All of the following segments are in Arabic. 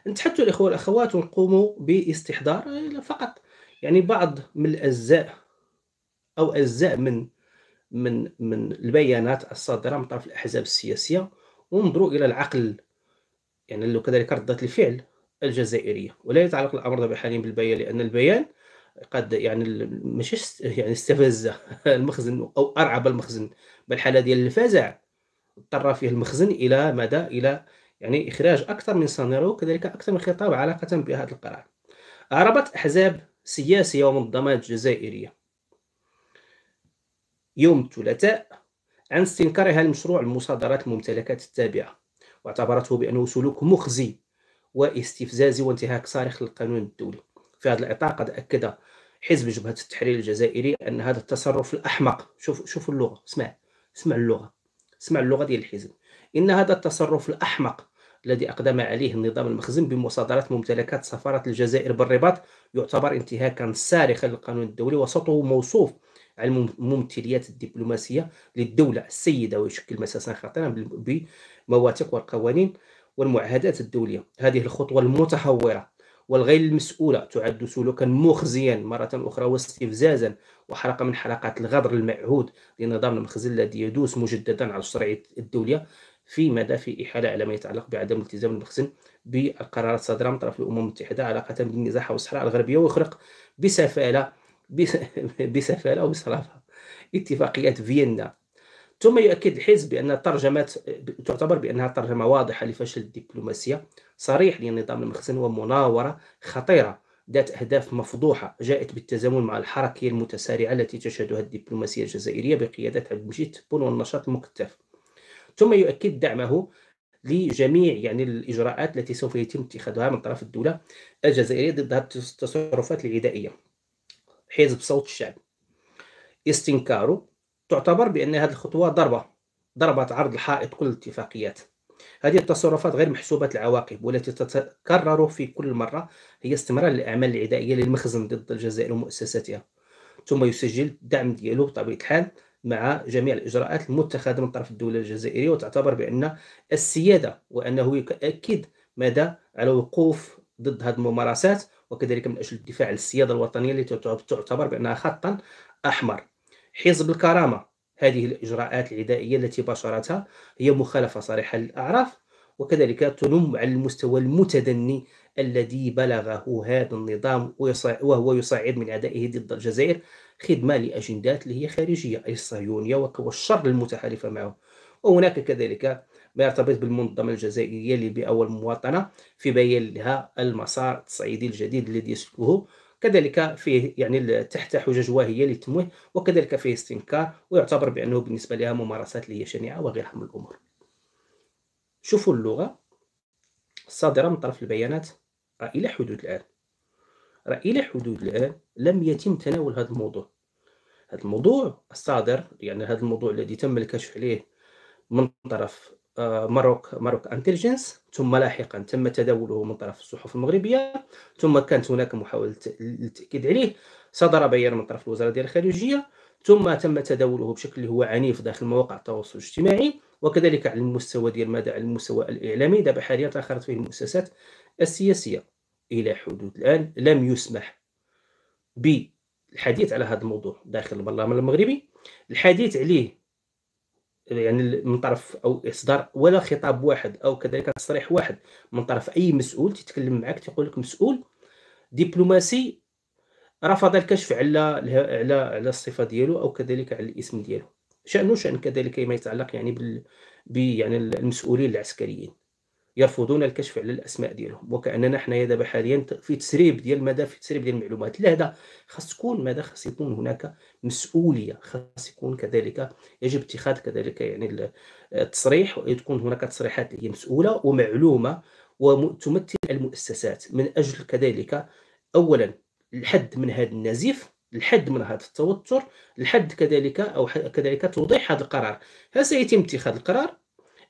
نتحدث الإخوة والأخوات ونقوم باستحضار فقط يعني بعض من الأجزاء أو أجزاء من البيانات الصادرة من طرف الأحزاب السياسية، وانظروا إلى العقل يعني وكذلك ردة الفعل الجزائرية. ولا يتعلق الأمر دابا حاليا بالبيان، لأن البيان قد يعني ماشي يعني استفز المخزن أو أرعب المخزن، بل حالة ديال الفزع اضطر فيه المخزن إلى مدى إلى يعني إخراج أكثر من سيناريو وكذلك أكثر من خطاب علاقة بهذا القرار. أعربت أحزاب سياسية ومنظمات جزائرية يوم الثلاثاء عن استنكارها لمشروع المصادرات الممتلكات التابعة، واعتبرته بأنه سلوك مخزي واستفزازي وانتهاك صارخ للقانون الدولي. في هذا الإطار قد أكد حزب جبهة التحرير الجزائري أن هذا التصرف الأحمق، شوف اللغة، اسمع اللغة، اسمع اللغة ديال الحزب، إن هذا التصرف الأحمق الذي أقدم عليه النظام المخزن بمصادرة ممتلكات سفارة الجزائر بالرباط يعتبر انتهاكا صارخا للقانون الدولي، وصوته موصوف على الممثليات الدبلوماسية للدولة السيدة، ويشكل مساسا خطيرا بمواثيق والقوانين والمعاهدات الدولية. هذه الخطوة المتهورة والغير المسؤولة تعد سلوكا مخزيا مرة أخرى واستفزازا وحلقة من حلقات الغدر المعهود لنظام المخزن الذي يدوس مجددا على الشرعية الدولية في إحالة على ما يتعلق بعدم التزام المخزن بالقرارات الصادرة من طرف الأمم المتحدة علاقة بالنزاع حول الصحراء الغربية، ويخرق بسفالة وبصرافة اتفاقيات فيينا. ثم يؤكد الحزب بأن تعتبر بأنها ترجمة واضحة لفشل الدبلوماسية صريح لنظام المخزن ومناورة خطيرة ذات أهداف مفضوحة جاءت بالتزامن مع الحركية المتسارعة التي تشهدها الدبلوماسية الجزائرية بقيادة عبد المجيد تبون والنشاط المكثف. ثم يؤكد دعمه لجميع يعني الإجراءات التي سوف يتم اتخاذها من طرف الدولة الجزائرية ضد هذه التصرفات العدائية. حزب صوت الشعب استنكاره تعتبر بأن هذه الخطوة ضربة عرض الحائط كل الاتفاقيات. هذه التصرفات غير محسوبة العواقب والتي تتكرر في كل مرة هي استمرار الأعمال العدائية للمخزن ضد الجزائر ومؤسساتها. ثم يسجل الدعم ديالو بطبيعة الحال مع جميع الإجراءات المتخذة من طرف الدولة الجزائرية، وتعتبر بأن السيادة وأنه يؤكد مدى على الوقوف ضد هذه الممارسات، وكذلك من أجل الدفاع عن السيادة الوطنية التي تعتبر بأنها خطا أحمر. حزب الكرامة هذه الإجراءات العدائية التي باشرتها هي مخالفة صريحة للأعراف، وكذلك تنم على المستوى المتدني الذي بلغه هذا النظام، وهو يصعد من أدائه ضد الجزائر خدمة لأجندات اللي هي خارجية أي الصهيونية والشر المتحالفة معه. وهناك كذلك ما يرتبط بالمنظمة الجزائرية للبيئة والمواطنة في بيان لها المسار التصعيدي الجديد الذي يسلكه، كذلك فيه يعني تحت حجج واهية للتمويه، وكذلك فيه استنكار ويعتبر بأنه بالنسبة لها ممارسات اللي هي شنيعة وغيرها من الأمور. شوفوا اللغة الصادرة من طرف البيانات. إلى حدود الآن لم يتم تناول هذا الموضوع. هذا الموضوع الصادر يعني هذا الموضوع الذي تم الكشف عليه من طرف ماروك انتليجنس، ثم لاحقا تم تداوله من طرف الصحف المغربية، ثم كانت هناك محاولة للتأكيد عليه، صدر بيان من طرف الوزارة ديال الخارجية، ثم تم تداوله بشكل هو عنيف داخل مواقع التواصل الاجتماعي، وكذلك على المستوى ديال على المستوى الإعلامي. دابا حاليا تأخرت فيه المؤسسات السياسية. إلى حدود الآن لم يسمح بالحديث على هذا الموضوع داخل البرلمان المغربي، الحديث عليه يعني من طرف او اصدار ولا خطاب واحد او كذلك تصريح واحد من طرف اي مسؤول تيتكلم معك تيقول لك مسؤول دبلوماسي رفض الكشف على الصفه ديالو او كذلك على الاسم ديالو. شان كذلك ما يتعلق يعني يعني المسؤولين العسكريين يرفضون الكشف على الاسماء ديالهم، وكاننا حنايا دابا حاليا في تسريب ديال المعلومات. لا، هذا خاص يكون هناك مسؤوليه، خاص يكون كذلك يجب اتخاذ كذلك يعني التصريح، وتكون هناك تصريحات اللي هي مسؤوله ومعلومه وتمثل المؤسسات من اجل كذلك اولا الحد من هذا النزيف، الحد من هذا التوتر، الحد كذلك او كذلك توضيح هذا القرار. هل سيتم اتخاذ القرار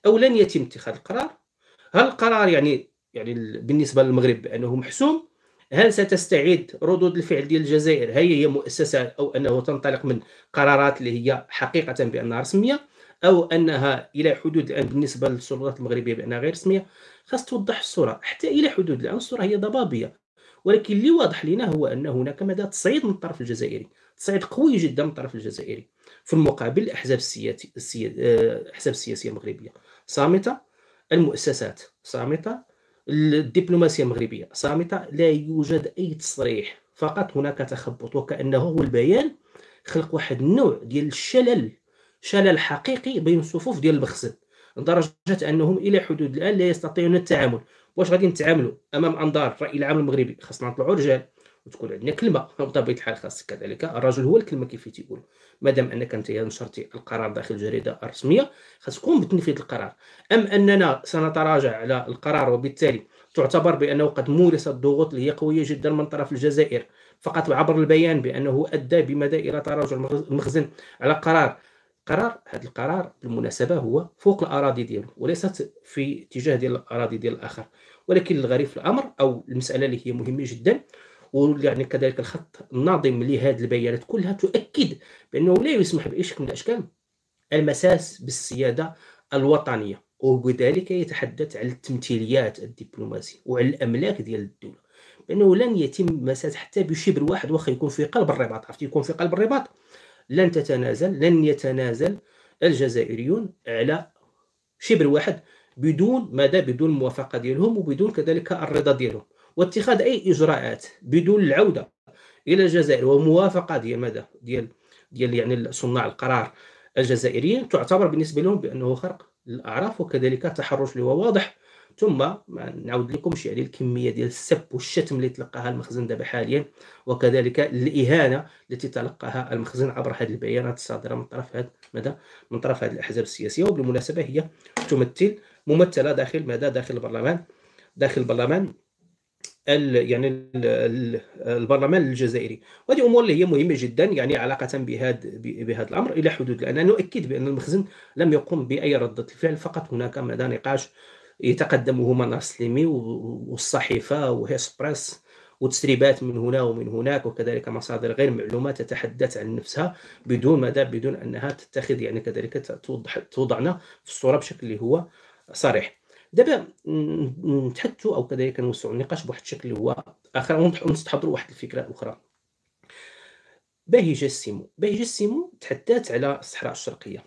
او لن يتم اتخاذ القرار؟ هل القرار يعني بالنسبة للمغرب بأنه محسوم؟ هل ستستعيد ردود الفعل ديال الجزائر هي مؤسسة أو أنه تنطلق من قرارات اللي هي حقيقة بأنها رسمية، أو أنها إلى حدود الآن بالنسبة للسلطات المغربية بأنها غير رسمية، خاص توضح الصورة حتى إلى حدود الآن الصورة هي ضبابية. ولكن اللي واضح لنا هو أن هناك مدى تصعيد من الطرف الجزائري، تصعيد قوي جدا من الطرف الجزائري. في المقابل الأحزاب السياسية المغربية صامتة، المؤسسات صامتة، الدبلوماسية المغربية صامتة، لا يوجد أي تصريح، فقط هناك تخبط، وكأنه هو البيان خلق واحد النوع ديال الشلل، شلل حقيقي بين الصفوف ديال المخزن، لدرجة أنهم إلى حدود الآن لا يستطيعون التعامل. واش غادي نتعاملوا امام انظار الراي العام المغربي؟ خاصنا نطلعوا رجال وتكون عندنا كلمه، بطبيعه الحال خاص كذلك الرجل هو الكلمه كيف تيقول. مادام انك انت نشرتي القرار داخل الجريده الرسميه خاص تكون بتنفيذ القرار. ام اننا سنتراجع على القرار وبالتالي تعتبر بانه قد مورست ضغوط اللي هي قويه جدا من طرف الجزائر فقط عبر البيان بانه ادى بمدى الى تراجع المخزن على هذا القرار بالمناسبة هو فوق الأراضي ديالو وليست في اتجاه ديال الأراضي ديال الآخر. ولكن الغريب في الأمر أو المسألة اللي هي مهمة جدا، ويعني كذلك الخط الناظم لهذه البيانات كلها تؤكد بأنه لا يسمح بأي شكل من الأشكال المساس بالسيادة الوطنية، وبذلك يتحدث عن التمثيليات الدبلوماسية وعلى الأملاك ديال الدولة، بأنه لن يتم مساس حتى بشبر واحد واخا يكون في قلب الرباط. عرفتي يكون في قلب الرباط لن يتنازل الجزائريون على شبر واحد بدون الموافقة ديالهم وبدون كذلك الرضا ديالهم، واتخاذ أي إجراءات بدون العودة إلى الجزائر وموافقة ديال يعني صناع القرار الجزائريين تعتبر بالنسبة لهم بأنه خرق للأعراف وكذلك تحرش اللي هو واضح. ثم ما نعاود لكمش يعني الكميه ديال السب والشتم اللي تلقاها المخزن دابا حاليا، وكذلك الاهانه التي تلقاها المخزن عبر هذه البيانات الصادره من طرف هذه الاحزاب السياسيه. وبالمناسبه هي تمثل ممثله داخل البرلمان يعني البرلمان الجزائري. وهذه امور اللي هي مهمه جدا يعني علاقه بهذا الامر الى حدود الان نؤكد بان المخزن لم يقم باي رده فعل، فقط هناك مدى نقاش يتقدمه منار السليمي والصحيفه وهيسبريس وتسريبات من هنا ومن هناك، وكذلك مصادر غير معلومه تتحدث عن نفسها بدون انها تتخذ يعني كذلك توضعنا في الصوره بشكل اللي هو صريح. دابا نتحدثوا او كذلك نوسعوا النقاش بواحد الشكل اللي هو اخر ونستحضروا واحد الفكره اخرى. باهي السيمو تحدث على الصحراء الشرقيه.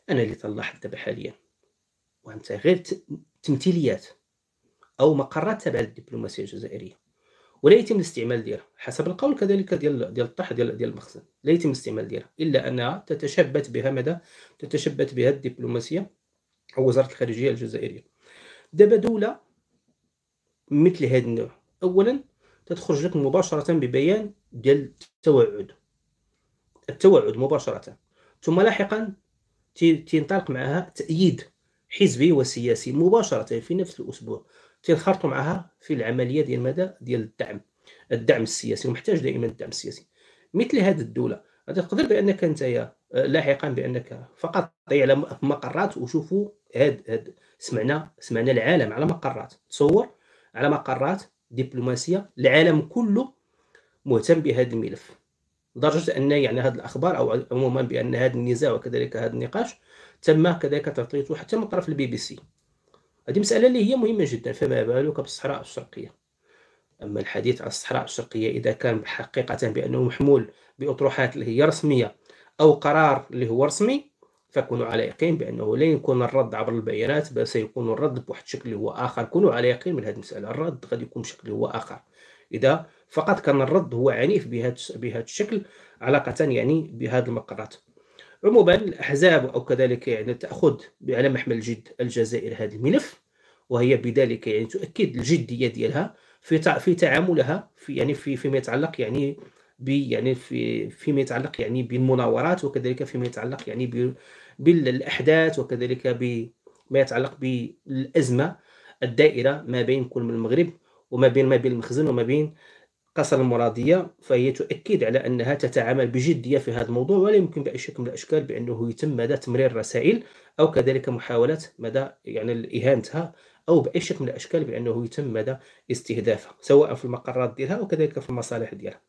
انا اللي تنلاحظ دابا حاليا وانت غير تمثيليات او مقرات تابعه للدبلوماسيه الجزائريه، ولا يتم الاستعمال ديالها حسب القول كذلك ديال الطرح ديال المخزن، لا يتم الاستعمال ديالها الا انها تتشبت بها الدبلوماسيه او وزاره الخارجيه الجزائريه. دابا دوله مثل هذا النوع اولا تتخرج لك مباشره ببيان ديال التوعد مباشره، ثم لاحقا تنطلق معها تأييد حزبي وسياسي مباشرة في نفس الأسبوع، تنخرطوا معها في العملية ديال الدعم السياسي، ومحتاج دائما الدعم السياسي. مثل هذه الدولة تقدر بأنك أنت لاحقا بأنك فقط على مقرات وشوفوا سمعنا العالم على مقرات، تصور على مقرات دبلوماسية العالم كله مهتم بهذا الملف، لدرجة أن يعني هذه الأخبار أو عموما بأن هذا النزاع وكذلك هذا النقاش تم كذلك تغطيته حتى من طرف البي بي سي. هذه مسألة اللي هي مهمة جدا، فما بالك بالصحراء الشرقية. أما الحديث عن الصحراء الشرقية إذا كان حقيقة بأنه محمول بأطروحات اللي هي رسمية أو قرار اللي هو رسمي، فكونوا على يقين بأنه لن يكون الرد عبر البيانات، بل سيكون الرد بواحد الشكل اللي هو آخر. كونوا على يقين من هذه المسألة، الرد غادي يكون بشكل هو آخر إذا فقط كان الرد هو عنيف بهذا الشكل علاقة يعني بهذه المقرات. عموما الأحزاب أو كذلك يعني تأخذ على محمل الجد الجزائر هذا الملف، وهي بذلك يعني تؤكد الجدية ديالها في تعاملها فيما يتعلق فيما يتعلق يعني بالمناورات، وكذلك فيما يتعلق يعني بالأحداث، وكذلك بما يتعلق بالأزمة الدائرة ما بين كل من المغرب وما بين المخزن وما بين قصر المرادية. فهي تؤكد على أنها تتعامل بجدية في هذا الموضوع، ولا يمكن بأي شكل من الأشكال بأنه يتم مدى تمرير رسائل أو كذلك محاولة مدى يعني إهانتها، أو بأي شكل من الأشكال بأنه يتم مدى استهدافها سواء في المقرات ديالها أو كذلك في المصالح ديالها.